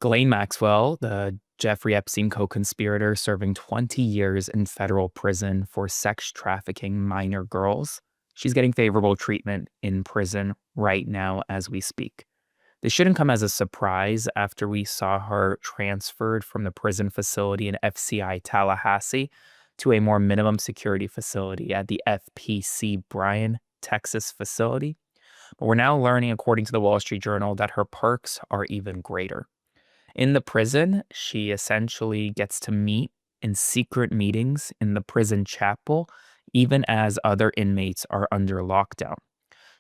Ghislaine Maxwell, the Jeffrey Epstein co-conspirator, serving 20 years in federal prison for sex trafficking minor girls. She's getting favorable treatment in prison right now as we speak. This shouldn't come as a surprise after we saw her transferred from the prison facility in FCI Tallahassee to a more minimum security facility at the FPC Bryan, Texas facility. But we're now learning, according to the Wall Street Journal, that her perks are even greater. In the prison, she essentially gets to meet in secret meetings in the prison chapel, even as other inmates are under lockdown.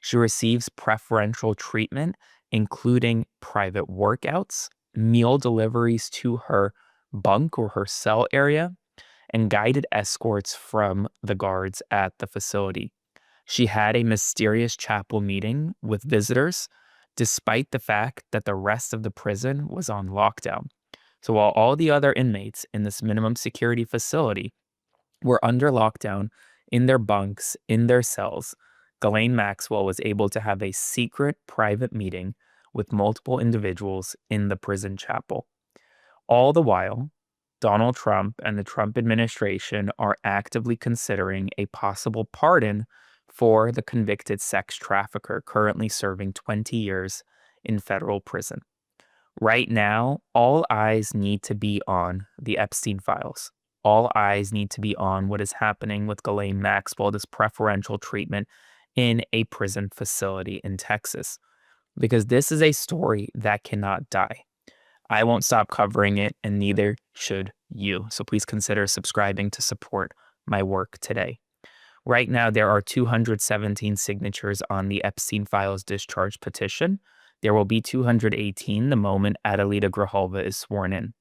She receives preferential treatment, including private workouts, meal deliveries to her bunk or her cell area, and guided escorts from the guards at the facility. She had a mysterious chapel meeting with visitors, despite the fact that the rest of the prison was on lockdown. So while all the other inmates in this minimum security facility were under lockdown in their bunks, in their cells, Ghislaine Maxwell was able to have a secret private meeting with multiple individuals in the prison chapel. All the while, Donald Trump and the Trump administration are actively considering a possible pardon for the convicted sex trafficker currently serving 20 years in federal prison. Right now, all eyes need to be on the Epstein files. All eyes need to be on what is happening with Ghislaine Maxwell, this preferential treatment in a prison facility in Texas, because this is a story that cannot die. I won't stop covering it, and neither should you. So please consider subscribing to support my work today. Right now, there are 217 signatures on the Epstein Files discharge petition. There will be 218 the moment Adelita Grijalva is sworn in.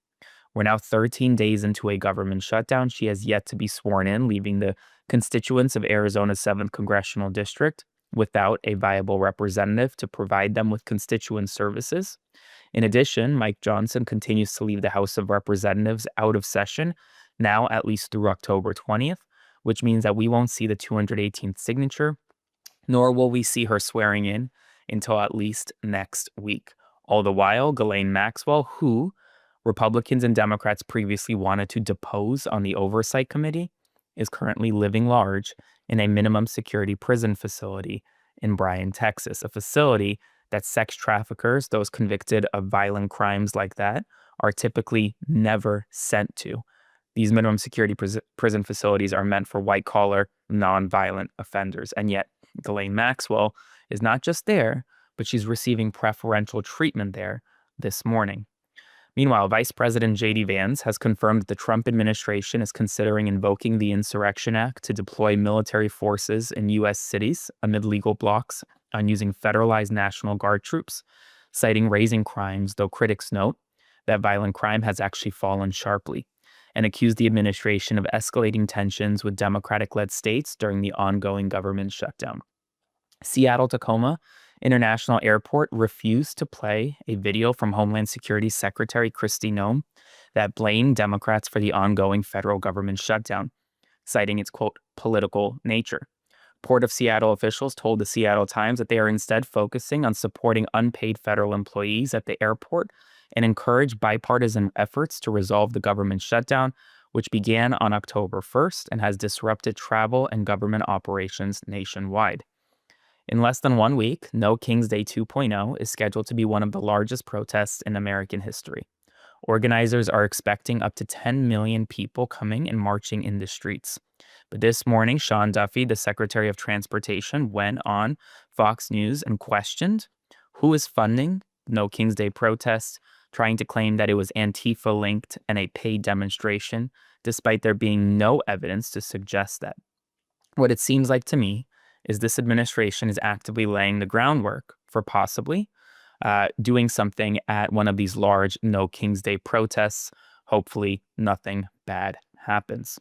We're now 13 days into a government shutdown. She has yet to be sworn in, leaving the constituents of Arizona's 7th Congressional District without a viable representative to provide them with constituent services. In addition, Mike Johnson continues to leave the House of Representatives out of session, now at least through October 20th, which means that we won't see the 218th signature, nor will we see her swearing in until at least next week. All the while, Ghislaine Maxwell, who Republicans and Democrats previously wanted to depose on the Oversight Committee, is currently living large in a minimum security prison facility in Bryan, Texas, a facility that sex traffickers, those convicted of violent crimes like that, are typically never sent to. These minimum security prison facilities are meant for white-collar, non-violent offenders. And yet, Ghislaine Maxwell is not just there, but she's receiving preferential treatment there this morning. Meanwhile, Vice President J.D. Vance has confirmed that the Trump administration is considering invoking the Insurrection Act to deploy military forces in U.S. cities amid legal blocks on using federalized National Guard troops, citing raising crimes, though critics note that violent crime has actually fallen sharply, and accused the administration of escalating tensions with Democratic-led states during the ongoing government shutdown. Seattle-Tacoma International Airport refused to play a video from Homeland Security Secretary Kristi Noem that blamed Democrats for the ongoing federal government shutdown, citing its, quote, political nature. Port of Seattle officials told the Seattle Times that they are instead focusing on supporting unpaid federal employees at the airport and encourage bipartisan efforts to resolve the government shutdown, which began on October 1st and has disrupted travel and government operations nationwide. In less than 1 week, No King's Day 2.0 is scheduled to be one of the largest protests in American history. Organizers are expecting up to 10 million people coming and marching in the streets. But this morning, Sean Duffy, the Secretary of Transportation, went on Fox News and questioned who is funding No King's Day protests, trying to claim that it was Antifa-linked and a paid demonstration, despite there being no evidence to suggest that. What it seems like to me is this administration is actively laying the groundwork for possibly doing something at one of these large No King's Day protests. Hopefully, nothing bad happens.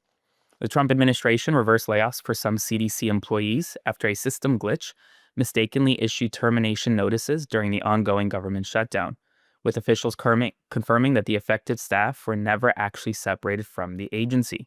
The Trump administration reversed layoffs for some CDC employees after a system glitch mistakenly issued termination notices during the ongoing government shutdown, with officials confirming that the affected staff were never actually separated from the agency.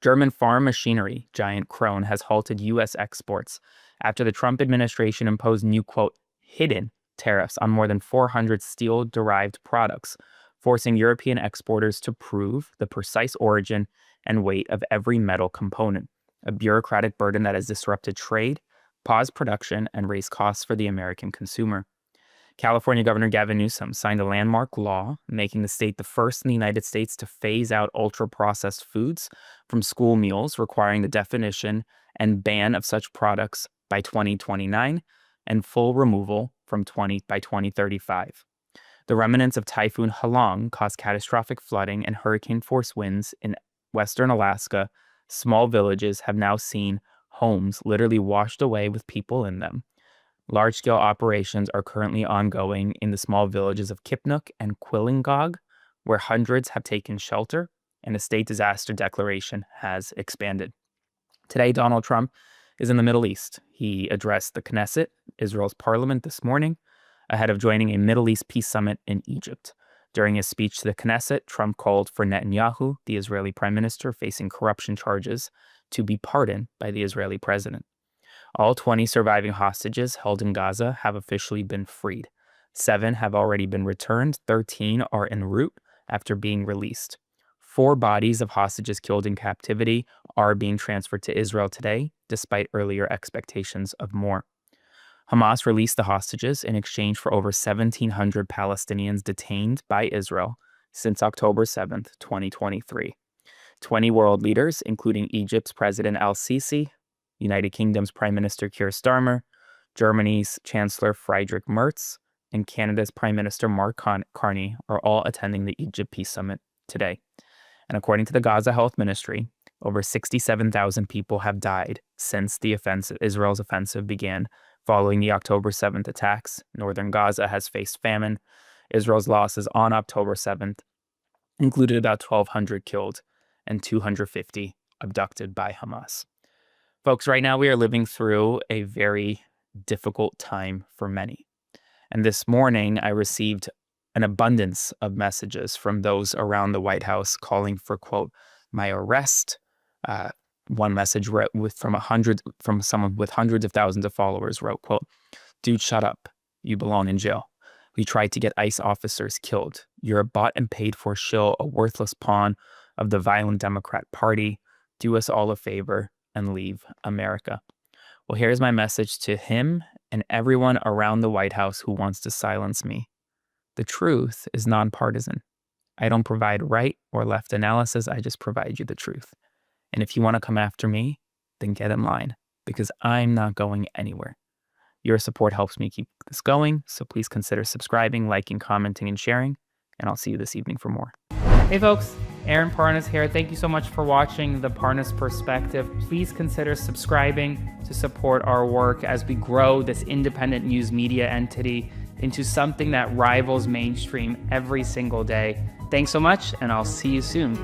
German farm machinery giant Krone has halted U.S. exports after the Trump administration imposed new, quote, hidden tariffs on more than 400 steel-derived products, forcing European exporters to prove the precise origin and weight of every metal component, a bureaucratic burden that has disrupted trade, paused production, and raised costs for the American consumer. California Governor Gavin Newsom signed a landmark law making the state the first in the United States to phase out ultra-processed foods from school meals, requiring the definition and ban of such products by 2029 and full removal by 2035. The remnants of Typhoon Halong caused catastrophic flooding and hurricane-force winds in western Alaska. Small villages have now seen homes literally washed away with people in them. Large-scale operations are currently ongoing in the small villages of Kipnuk and Quillingog, where hundreds have taken shelter, and a state disaster declaration has expanded. Today, Donald Trump is in the Middle East. He addressed the Knesset, Israel's parliament, this morning, ahead of joining a Middle East peace summit in Egypt. During his speech to the Knesset, Trump called for Netanyahu, the Israeli prime minister facing corruption charges, to be pardoned by the Israeli president. All 20 surviving hostages held in Gaza have officially been freed. 7 have already been returned. 13 are en route after being released. 4 bodies of hostages killed in captivity are being transferred to Israel today, despite earlier expectations of more. Hamas released the hostages in exchange for over 1,700 Palestinians detained by Israel since October 7, 2023. 20 world leaders, including Egypt's President al-Sisi, United Kingdom's Prime Minister Keir Starmer, Germany's Chancellor Friedrich Merz, and Canada's Prime Minister Mark Carney are all attending the Egypt Peace Summit today. And according to the Gaza Health Ministry, over 67,000 people have died since Israel's offensive began following the October 7th attacks. Northern Gaza has faced famine. Israel's losses on October 7th included about 1,200 killed and 250 abducted by Hamas. Folks, right now we are living through a very difficult time for many. And this morning I received an abundance of messages from those around the White House calling for, quote, my arrest. One message from someone with hundreds of thousands of followers wrote, quote, dude, shut up. You belong in jail. We tried to get ICE officers killed. You're a bought and paid for shill, a worthless pawn of the violent Democrat Party. Do us all a favor and leave America. Well, here's my message to him and everyone around the White House who wants to silence me. The truth is nonpartisan. I don't provide right or left analysis. I just provide you the truth. And if you want to come after me, then get in line, because I'm not going anywhere. Your support helps me keep this going, so please consider subscribing, liking, commenting, and sharing, and I'll see you this evening for more. Hey folks, Aaron Parnas here. Thank you so much for watching The Parnas Perspective. Please consider subscribing to support our work as we grow this independent news media entity into something that rivals mainstream every single day. Thanks so much, and I'll see you soon.